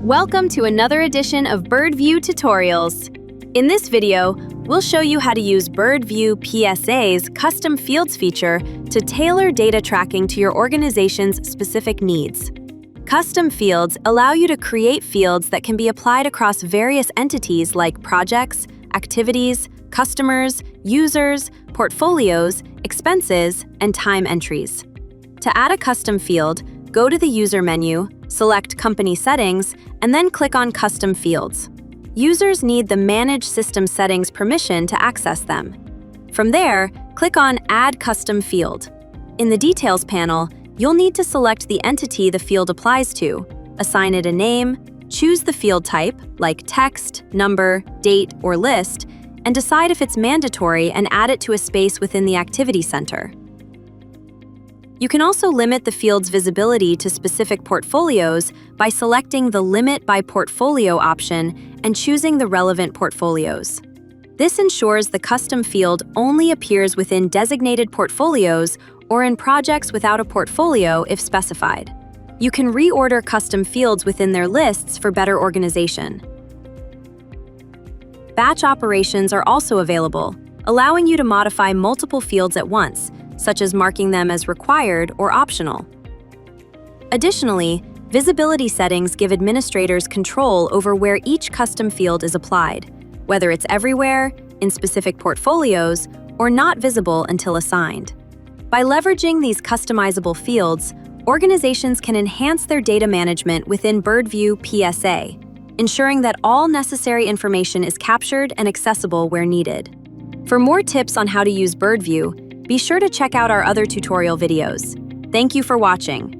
Welcome to another edition of Birdview Tutorials. In this video, we'll show you how to use Birdview PSA's Custom Fields feature to tailor data tracking to your organization's specific needs. Custom fields allow you to create fields that can be applied across various entities like projects, activities, customers, users, portfolios, expenses, and time entries. To add a custom field, go to the User menu, select Company Settings, and then click on Custom Fields. Users need the Manage System Settings permission to access them. From there, click on Add Custom Field. In the Details panel, you'll need to select the entity the field applies to, assign it a name, choose the field type, like text, number, date, or list, and decide if it's mandatory and add it to a space within the Activity Center. You can also limit the field's visibility to specific portfolios by selecting the Limit by Portfolio option and choosing the relevant portfolios. This ensures the custom field only appears within designated portfolios or in projects without a portfolio if specified. You can reorder custom fields within their lists for better organization. Batch operations are also available, allowing you to modify multiple fields at once, such as marking them as required or optional. Additionally, visibility settings give administrators control over where each custom field is applied, whether it's everywhere, in specific portfolios, or not visible until assigned. By leveraging these customizable fields, organizations can enhance their data management within Birdview PSA, ensuring that all necessary information is captured and accessible where needed. For more tips on how to use Birdview, be sure to check out our other tutorial videos. Thank you for watching.